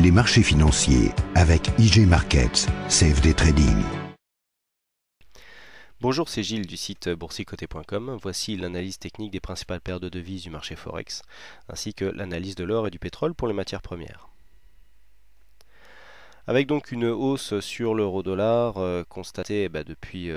Les marchés financiers avec IG Markets, CFD Trading. Bonjour, c'est Gilles du site boursicoté.com. Voici l'analyse technique des principales paires de devises du marché Forex, ainsi que l'analyse de l'or et du pétrole pour les matières premières. Avec donc une hausse sur l'euro-dollar constatée depuis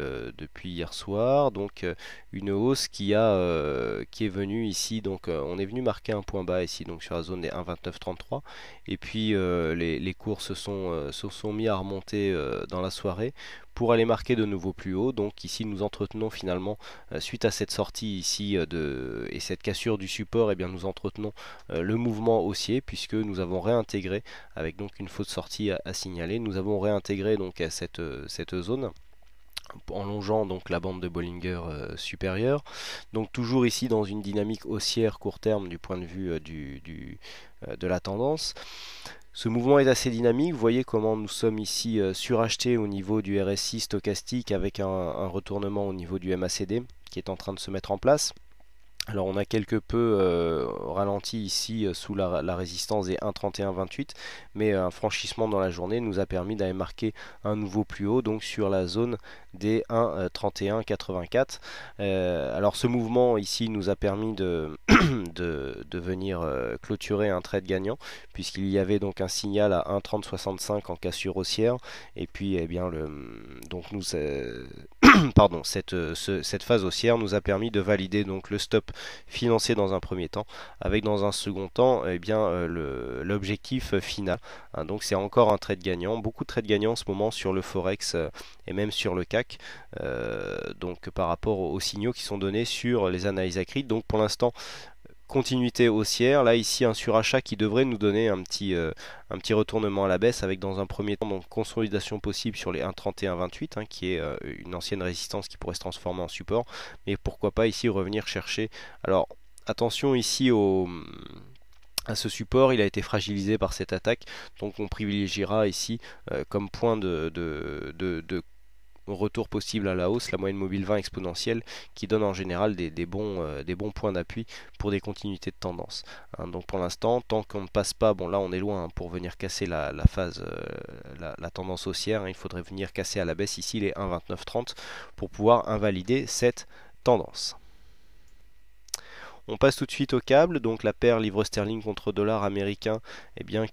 hier soir, donc une hausse qui est venue ici, donc on est venu marquer un point bas ici donc sur la zone des 1,2933 et puis les cours se sont mis à remonter dans la soirée pour aller marquer de nouveaux plus hauts. Donc ici nous entretenons finalement suite à cette sortie ici et cette cassure du support, et bien nous entretenons le mouvement haussier puisque nous avons réintégré avec donc une fausse sortie à signaler. Nous avons réintégré donc cette zone en longeant donc la bande de Bollinger supérieure. Donc toujours ici dans une dynamique haussière court terme du point de vue de la tendance. Ce mouvement est assez dynamique, vous voyez comment nous sommes ici surachetés au niveau du RSI stochastique avec un retournement au niveau du MACD qui est en train de se mettre en place. Alors on a quelque peu ralenti ici sous la résistance des 1,3128, mais un franchissement dans la journée nous a permis d'aller marquer un nouveau plus haut, donc sur la zone des 1,3184. Alors ce mouvement ici nous a permis de venir clôturer un trade gagnant, puisqu'il y avait donc un signal à 1,3065 en cassure haussière, et puis cette phase haussière nous a permis de valider donc le stop financier dans un premier temps, avec dans un second temps l'objectif final. Donc c'est encore un trade gagnant, beaucoup de trades gagnants en ce moment sur le Forex et même sur le CAC, donc par rapport aux signaux qui sont donnés sur les analyses écrites. Donc pour l'instant continuité haussière, là ici un surachat qui devrait nous donner un petit retournement à la baisse, avec dans un premier temps donc consolidation possible sur les 1,3128 qui est une ancienne résistance qui pourrait se transformer en support, mais pourquoi pas ici revenir chercher. Alors attention ici à ce support, il a été fragilisé par cette attaque, donc on privilégiera ici comme point de retour possible à la hausse, la moyenne mobile 20 exponentielle, qui donne en général des bons points d'appui pour des continuités de tendance. Donc pour l'instant, tant qu'on ne passe pas, bon là on est loin pour venir casser la phase, la tendance haussière, il faudrait venir casser à la baisse ici les 1,2930 pour pouvoir invalider cette tendance. On passe tout de suite au câble, donc la paire livre sterling contre dollar américain,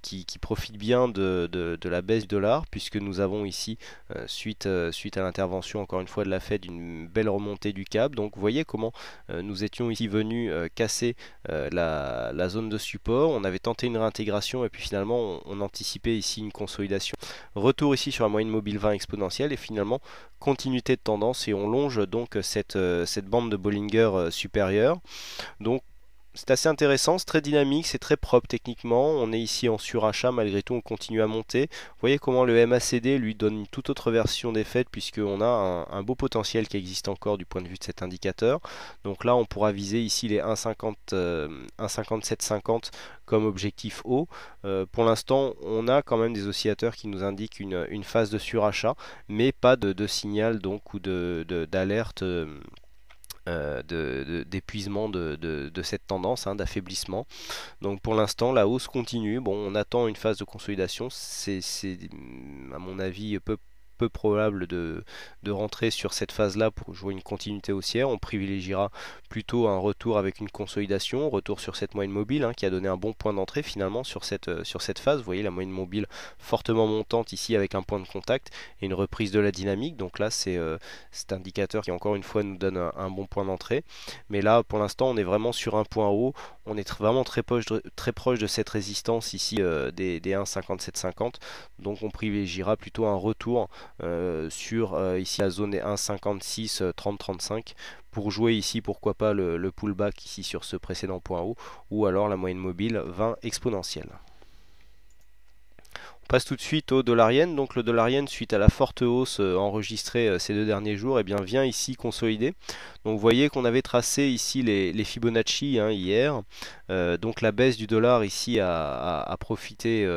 qui profite bien de la baisse du dollar, puisque nous avons ici, suite à l'intervention encore une fois de la Fed, une belle remontée du câble. Donc vous voyez comment nous étions ici venus casser la zone de support, on avait tenté une réintégration et puis finalement on anticipait ici une consolidation. Retour ici sur la moyenne mobile 20 exponentielle et finalement continuité de tendance, et on longe donc cette bande de Bollinger supérieure. Donc c'est assez intéressant, c'est très dynamique, c'est très propre techniquement. On est ici en surachat, malgré tout on continue à monter. Vous voyez comment le MACD lui donne une toute autre version des faits, puisqu'on a un beau potentiel qui existe encore du point de vue de cet indicateur. Donc là on pourra viser ici les 1,5750 comme objectif haut. Pour l'instant on a quand même des oscillateurs qui nous indiquent une phase de surachat, mais pas de signal donc ou d'alerte d'épuisement de cette tendance, d'affaiblissement. Donc pour l'instant la hausse continue. Bon, on attend une phase de consolidation, c'est à mon avis peu probable de rentrer sur cette phase-là pour jouer une continuité haussière. On privilégiera plutôt un retour avec une consolidation, retour sur cette moyenne mobile qui a donné un bon point d'entrée finalement sur cette phase. Vous voyez la moyenne mobile fortement montante ici avec un point de contact et une reprise de la dynamique. Donc là c'est cet indicateur qui encore une fois nous donne un bon point d'entrée. Mais là pour l'instant on est vraiment sur un point haut. On est vraiment très proche de cette résistance ici des 1,5750. Donc on privilégiera plutôt un retour sur ici la zone des 1,56 30-35 pour jouer ici pourquoi pas le pullback ici sur ce précédent point haut, ou alors la moyenne mobile 20 exponentielle. On passe tout de suite au dollar yen. Donc le dollar yen, suite à la forte hausse enregistrée ces 2 derniers jours, vient ici consolider. Donc vous voyez qu'on avait tracé ici les Fibonacci hier. Donc la baisse du dollar ici a profité,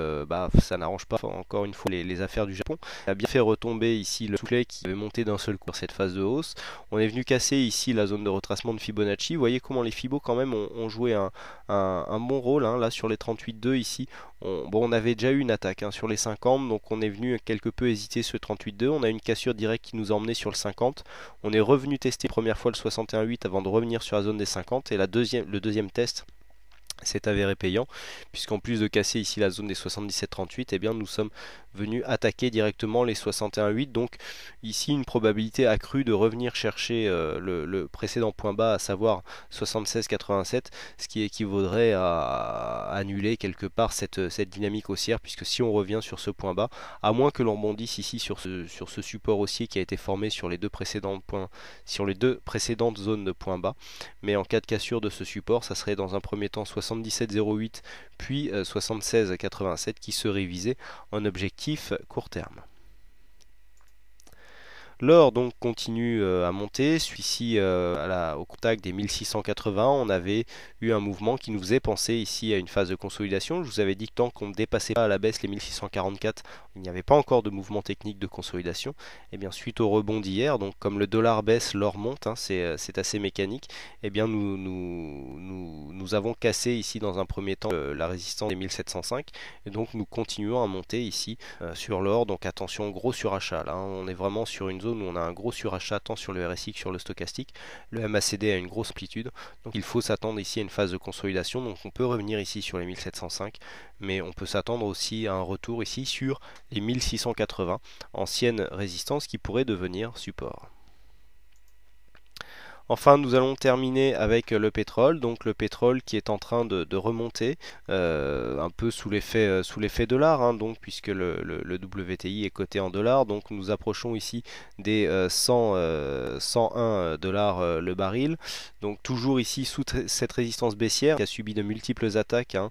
ça n'arrange pas encore une fois les affaires du Japon. Il a bien fait retomber ici le soufflet qui avait monté d'un seul coup sur cette phase de hausse. On est venu casser ici la zone de retracement de Fibonacci. Vous voyez comment les Fibos quand même ont joué un bon rôle. Là sur les 38,2 ici, on avait déjà eu une attaque hein, sur les 50, donc on est venu quelque peu hésiter sur le 38,2. On a une cassure directe qui nous a emmené sur le 50. On est revenu tester la première fois le 61,8 avant de revenir sur la zone des 50. Et le deuxième test s'est avéré payant, puisqu'en plus de casser ici la zone des 77,38, eh bien nous sommes venus attaquer directement les 61,8. Donc ici une probabilité accrue de revenir chercher le précédent point bas, à savoir 76,87, ce qui équivaudrait à annuler quelque part cette dynamique haussière, puisque si on revient sur ce point bas, à moins que l'on rebondisse ici sur ce support haussier qui a été formé sur les deux précédentes zones de points bas, mais en cas de cassure de ce support, ça serait dans un premier temps 77,08 puis 76,87 qui serait visé en objectif court terme. L'or donc continue à monter, celui-ci au contact des 1680, on avait eu un mouvement qui nous faisait penser ici à une phase de consolidation. Je vous avais dit que tant qu'on ne dépassait pas à la baisse les 1644, il n'y avait pas encore de mouvement technique de consolidation. Et bien suite au rebond d'hier, donc comme le dollar baisse, l'or monte, hein, c'est assez mécanique, et bien nous avons cassé ici dans un premier temps la résistance des 1705, et donc nous continuons à monter ici sur l'or. Donc attention, gros surachat là, hein, on est vraiment sur une zone où on a un gros surachat tant sur le RSI que sur le stochastique. Le MACD a une grosse amplitude, donc il faut s'attendre ici à une phase de consolidation. Donc on peut revenir ici sur les 1705, mais on peut s'attendre aussi à un retour ici sur les 1680, ancienne résistance qui pourrait devenir support. Enfin, nous allons terminer avec le pétrole, donc le pétrole qui est en train de remonter, un peu sous l'effet dollar, hein, donc puisque le WTI est coté en dollars, donc nous approchons ici des 101 dollars le baril, donc toujours ici sous cette résistance baissière qui a subi de multiples attaques hein,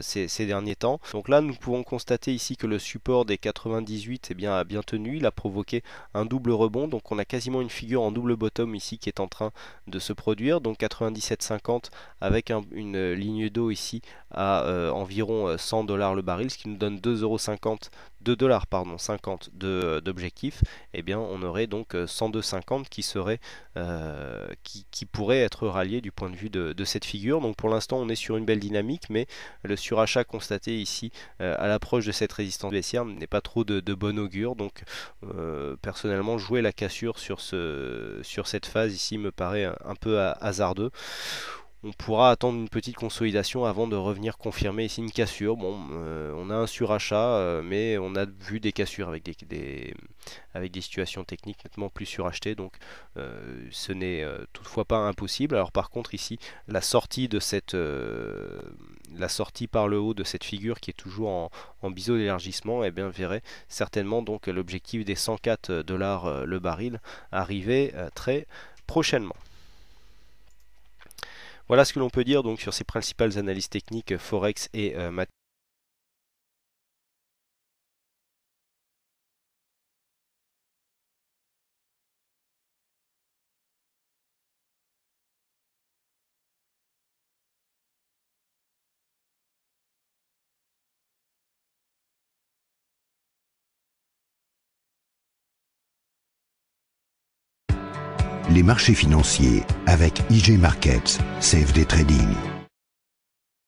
ces derniers temps. Donc là, nous pouvons constater ici que le support des 98 eh bien, a bien tenu, il a provoqué un double rebond, donc on a quasiment une figure en double bottom ici qui est en train de se produire, donc 97,50 avec une ligne d'eau ici à environ 100 dollars le baril, ce qui nous donne 2,50 $50 d'objectif. Et bien on aurait donc 102,50 qui serait qui pourrait être rallié du point de vue de cette figure. Donc pour l'instant on est sur une belle dynamique, mais le surachat constaté ici à l'approche de cette résistance baissière n'est pas trop de bon augure. Donc personnellement jouer la cassure sur cette phase ici me paraît un peu hasardeux. On pourra attendre une petite consolidation avant de revenir confirmer ici une cassure. Bon, on a un surachat, mais on a vu des cassures avec des situations techniques nettement plus surachetées, donc ce n'est toutefois pas impossible. Alors par contre ici, la sortie par le haut de cette figure qui est toujours en biseau d'élargissement, eh bien verrait certainement donc l'objectif des 104 dollars le baril arriver très prochainement. Voilà ce que l'on peut dire donc sur ces principales analyses techniques Forex et mathématiques. Les marchés financiers avec IG Markets, CFD Trading.